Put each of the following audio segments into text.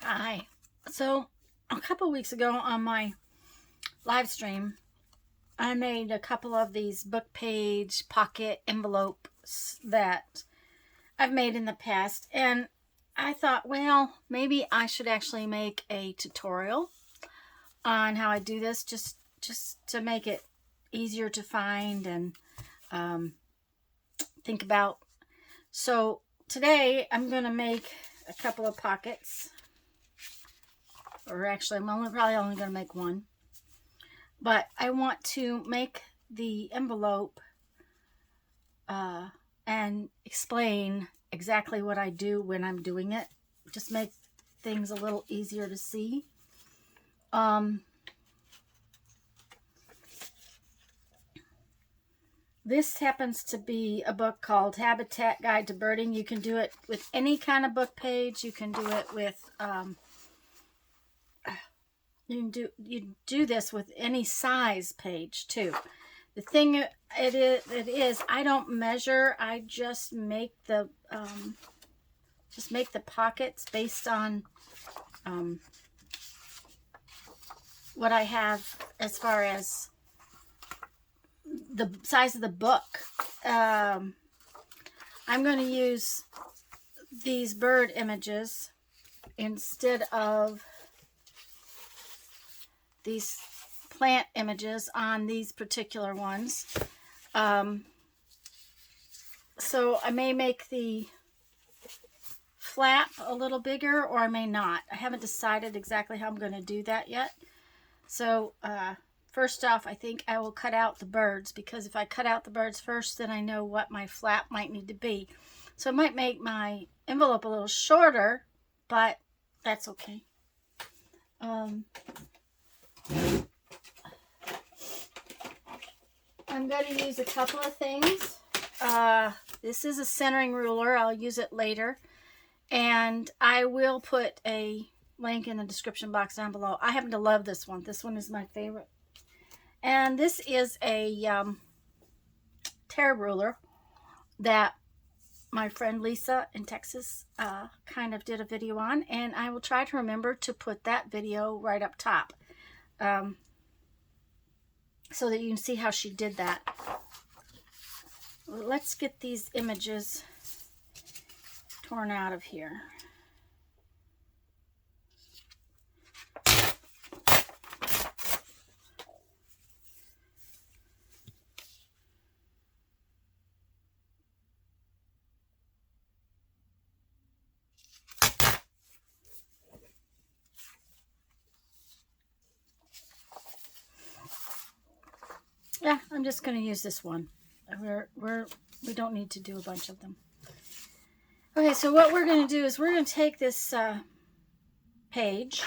Hi. So, a couple weeks ago on my live stream, I made a couple of these book page pocket envelopes that I've made in the past. And I thought, well, maybe I should actually make a tutorial on how I do this just to make it easier to find and think about. So, today I'm going to make a couple of pockets. Or actually, probably only going to make one. But I want to make the envelope and explain exactly what I do when I'm doing it. Just make things a little easier to see. This happens to be a book called Habitat Guide to Birding. You can do it with any kind of book page. You can do it with you do this with any size page too. The thing it is I don't measure. I just make the pockets based on what I have as far as the size of the book. I'm going to use these bird images instead of these plant images on these particular ones. So I may make the flap a little bigger, or I may not. I haven't decided exactly how I'm going to do that yet. So first off, I think I will cut out the birds, because if I cut out the birds first, then I know what my flap might need to be. So I might make my envelope a little shorter, but that's okay. I'm going to use a couple of things. This is a centering ruler. I'll use it later. And I will put a link in the description box down below. I happen to love this one. This one is my favorite. And this is a tear ruler that my friend Lisa in Texas kind of did a video on. And I will try to remember to put that video right up top. So that you can see how she did that. Let's get these images torn out of here. Yeah, I'm just going to use this one. We don't need to do a bunch of them. Okay, so what we're going to do is we're going to take this page.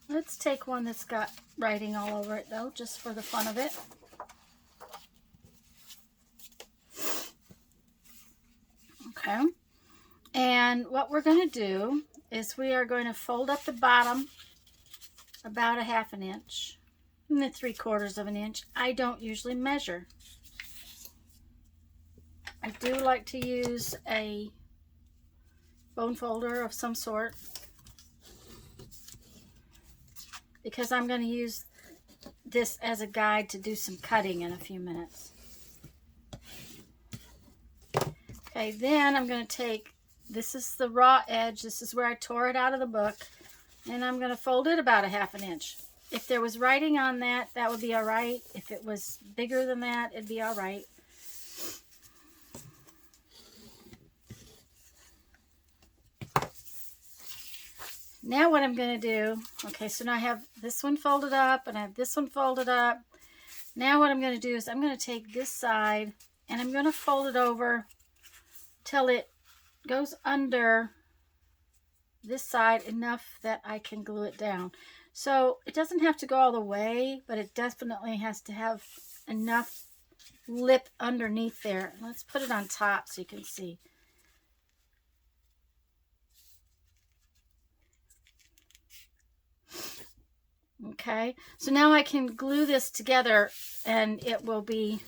Let's take one that's got writing all over it, though, just for the fun of it. Okay. And what we're going to do is we are going to fold up the bottom about 1/2 inch. And the 3/4 inch. I don't usually measure. I do like to use a bone folder of some sort, because I'm going to use this as a guide to do some cutting in a few minutes. Okay, then I'm going to take, this is the raw edge, this is where I tore it out of the book, and I'm going to fold it about 1/2 inch. If there was writing on that, that would be all right. If it was bigger than that, it'd be all right. Now what I'm going to do, okay, so now I have this one folded up and I have this one folded up. Now what I'm going to do is I'm going to take this side and I'm going to fold it over till it goes under this side enough that I can glue it down. So it doesn't have to go all the way, but it definitely has to have enough lip underneath there. Let's put it on top so you can see. Okay, so now I can glue this together and it will be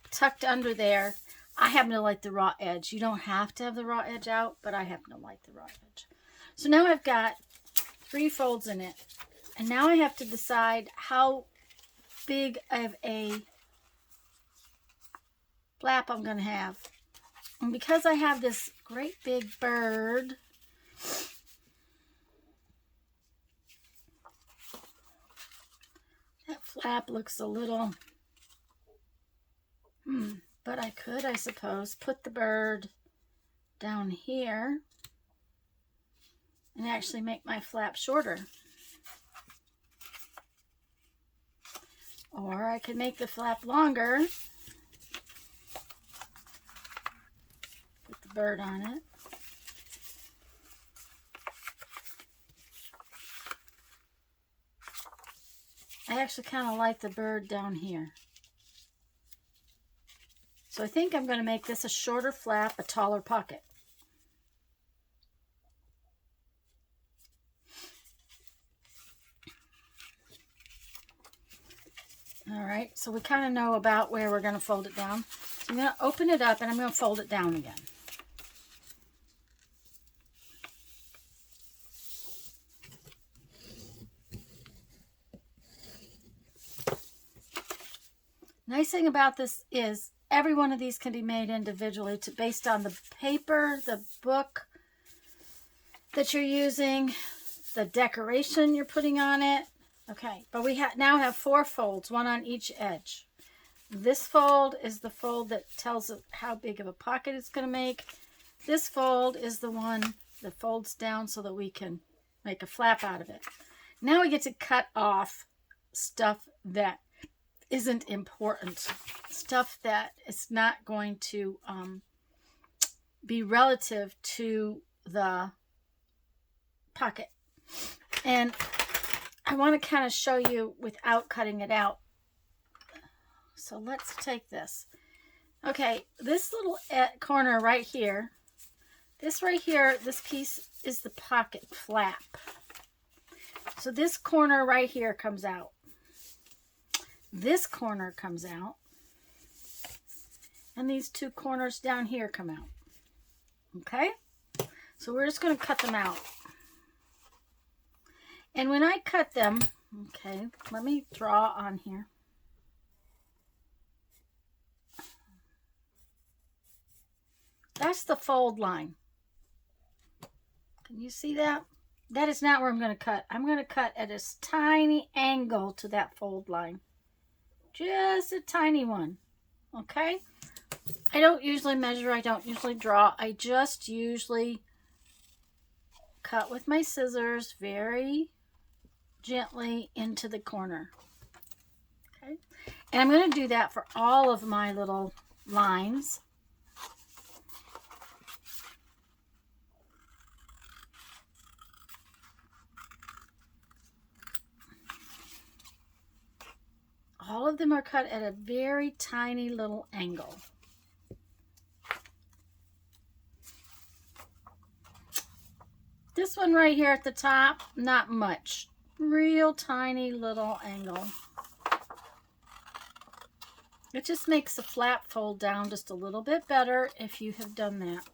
tucked under there. I happen to like the raw edge. You don't have to have the raw edge out, but I happen to like the raw edge. So now I've got 3 folds in it. And now I have to decide how big of a flap I'm going to have. And because I have this great big bird, that flap looks a little, but I could, I suppose, put the bird down here and actually make my flap shorter. Or I could make the flap longer. Put the bird on it. I actually kind of like the bird down here. So I think I'm going to make this a shorter flap, a taller pocket. All right, so we kind of know about where we're going to fold it down. So I'm going to open it up and I'm going to fold it down again. Nice thing about this is every one of these can be made individually based on the paper, the book that you're using, the decoration you're putting on it. Okay, but we now have 4 folds, 1 on each edge. This fold is the fold that tells it how big of a pocket it's going to make. This fold is the one that folds down so that we can make a flap out of it. Now we get to cut off stuff that isn't important, stuff that is not going to be relative to the pocket. And I want to kind of show you without cutting it out. So let's take this. Okay, this little corner right here, this right here, this piece is the pocket flap. So this corner right here comes out. This corner comes out. And these 2 corners down here come out. Okay? So we're just going to cut them out. And when I cut them, okay, let me draw on here. That's the fold line. Can you see that? That is not where I'm going to cut. I'm going to cut at a tiny angle to that fold line. Just a tiny one. Okay? I don't usually measure. I don't usually draw. I just usually cut with my scissors very gently into the corner. Okay? And I'm going to do that for all of my little lines. All of them are cut at a very tiny little angle. This one right here at the top, not much. Real tiny little angle. It just makes the flap fold down just a little bit better if you have done that.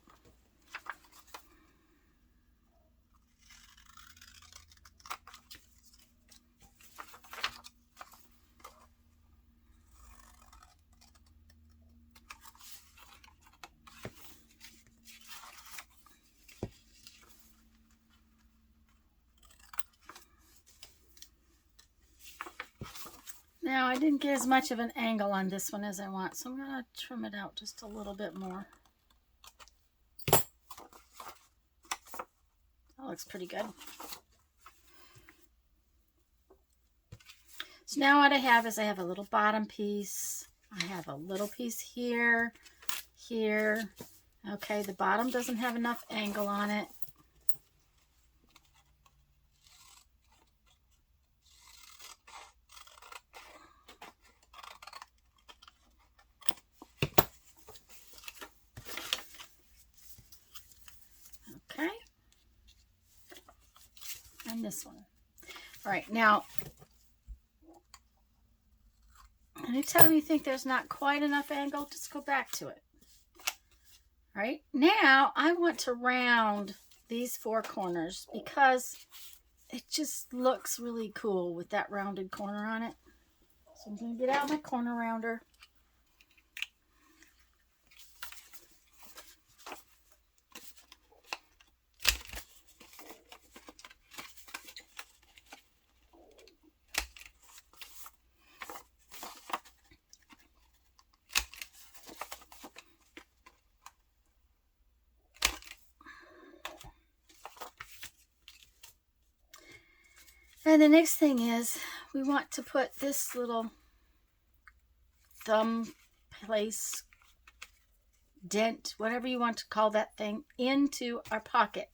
Now, I didn't get as much of an angle on this one as I want, so I'm going to trim it out just a little bit more. That looks pretty good. So now what I have is I have a little bottom piece. I have a little piece here, here. Okay, the bottom doesn't have enough angle on it. Okay. And this one. All right, now, anytime you think there's not quite enough angle, just go back to it. Right now, I want to round these four corners because it just looks really cool with that rounded corner on it. So I'm going to get out my corner rounder. And the next thing is we want to put this little thumb place, dent, whatever you want to call that thing, into our pocket.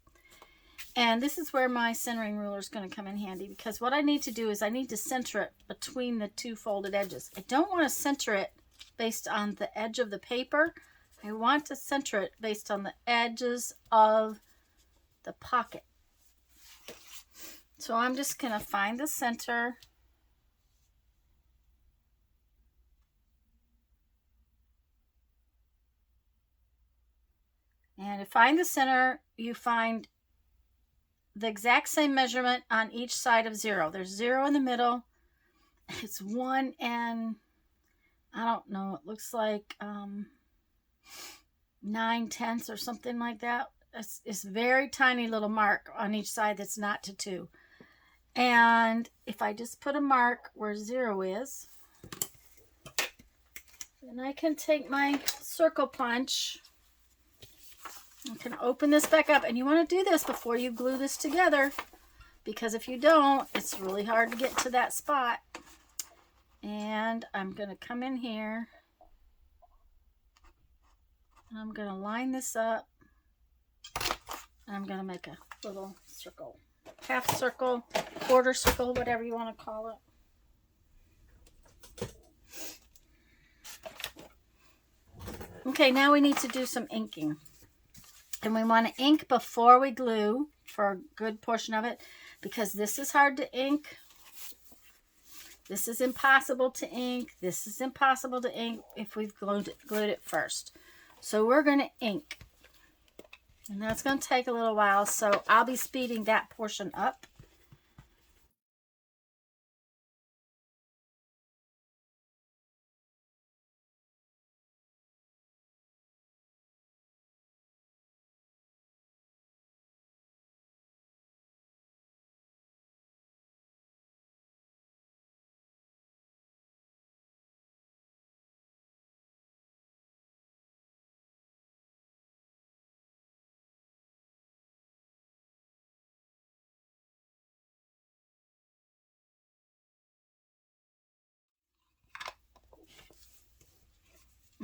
And this is where my centering ruler is going to come in handy, because what I need to do is I need to center it between the two folded edges. I don't want to center it based on the edge of the paper. I want to center it based on the edges of the pocket. So I'm just going to find the center. And to find the center, you find the exact same measurement on each side of 0. There's 0 in the middle. It's 1 and I don't know, it looks like 9/10 or something like that. It's a very tiny little mark on each side that's not to 2. And if I just put a mark where 0 is, then I can take my circle punch. I can open this back up, and you want to do this before you glue this together, because if you don't, it's really hard to get to that spot. And I'm going to come in here, and I'm going to line this up, and I'm going to make a little circle, half circle, quarter circle, whatever you want to call it. Okay, now we need to do some inking. And we want to ink before we glue for a good portion of it, because this is hard to ink. This is impossible to ink. This is impossible to ink if we've glued it first. So we're going to ink. And that's going to take a little while, so I'll be speeding that portion up.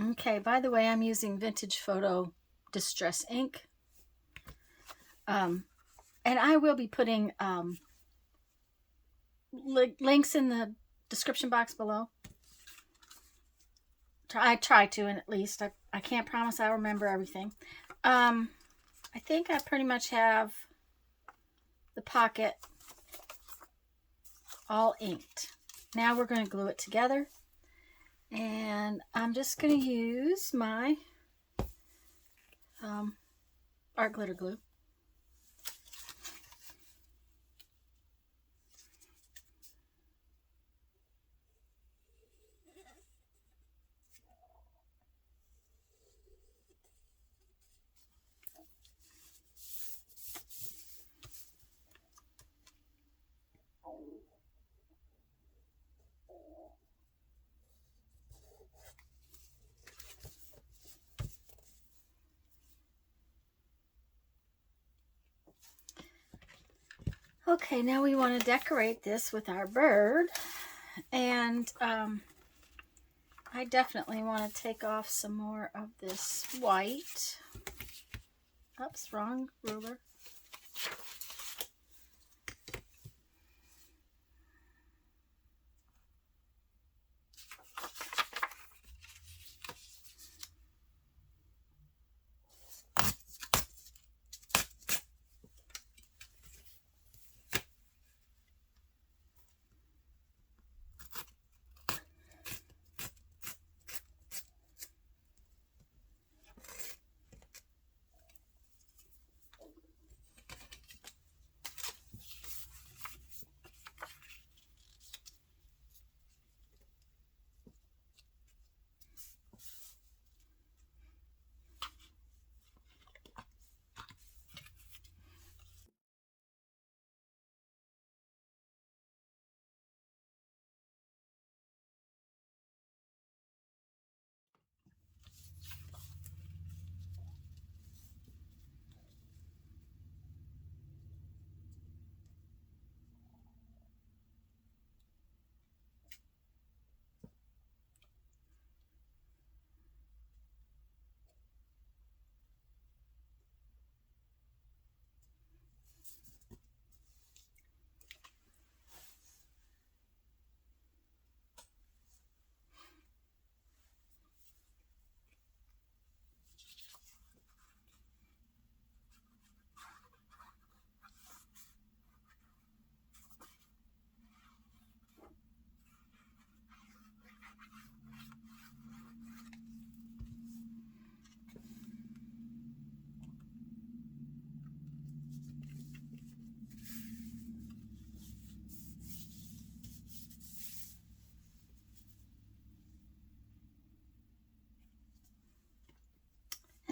Okay, by the way, I'm using Vintage Photo Distress ink. And I will be putting links in the description box below. I try to, and at least. I can't promise I'll remember everything. I think I pretty much have the pocket all inked. Now we're going to glue it together. And I'm just going to use my art glitter glue. Okay, now we want to decorate this with our bird, and I definitely want to take off some more of this white. Oops, wrong ruler.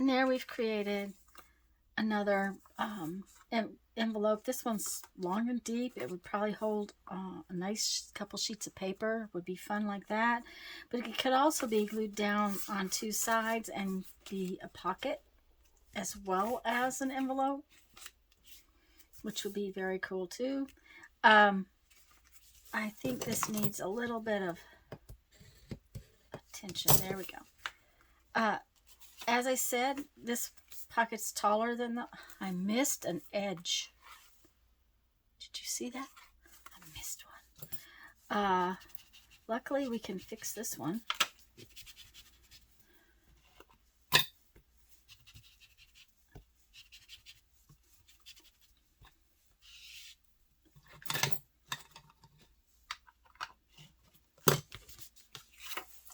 And there we've created another envelope. This one's long and deep. It would probably hold a nice couple sheets of paper. Would be fun like that. But it could also be glued down on two sides and be a pocket as well as an envelope, which would be very cool too. I think this needs a little bit of attention. There we go. As I said, this pocket's taller than the... I missed an edge. Did you see that? I missed one. Luckily, we can fix this one.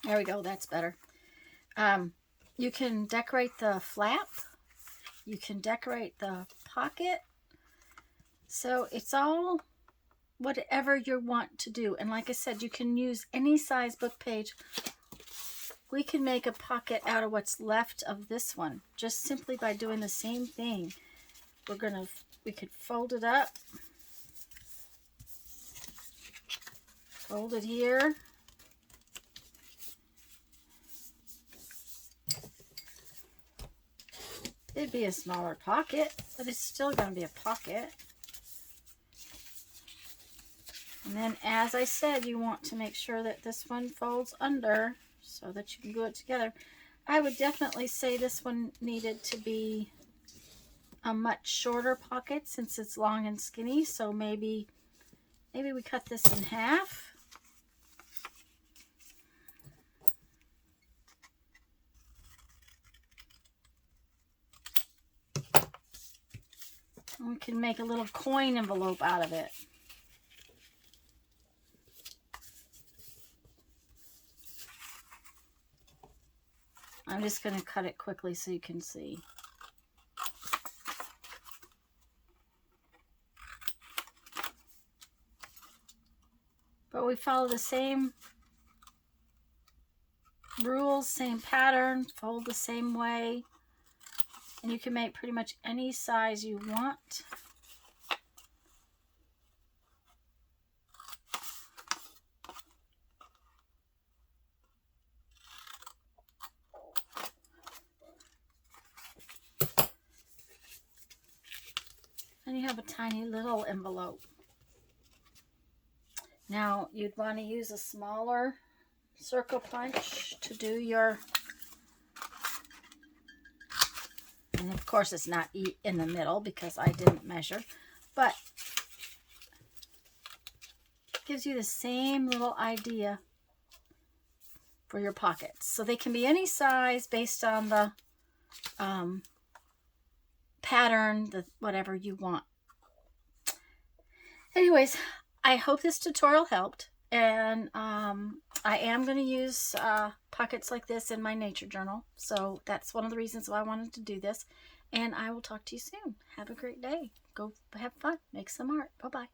There we go. That's better. You can decorate the flap. You can decorate the pocket. So it's all whatever you want to do. And like I said, you can use any size book page. We can make a pocket out of what's left of this one, just simply by doing the same thing. We could fold it up. Fold it here. It'd be a smaller pocket, but it's still going to be a pocket. And then, as I said, you want to make sure that this one folds under so that you can glue it together. I would definitely say this one needed to be a much shorter pocket since it's long and skinny. So maybe we cut this in half. We can make a little coin envelope out of it. I'm just going to cut it quickly so you can see. But we follow the same rules, same pattern, fold the same way. And you can make pretty much any size you want. And you have a tiny little envelope. Now you'd want to use a smaller circle punch to do your... And of course it's not in the middle because I didn't measure, but it gives you the same little idea for your pockets. So they can be any size based on the pattern, whatever you want. Anyways, I hope this tutorial helped, and I am going to use pockets like this in my nature journal. So that's one of the reasons why I wanted to do this. And I will talk to you soon. Have a great day. Go have fun. Make some art. Bye-bye.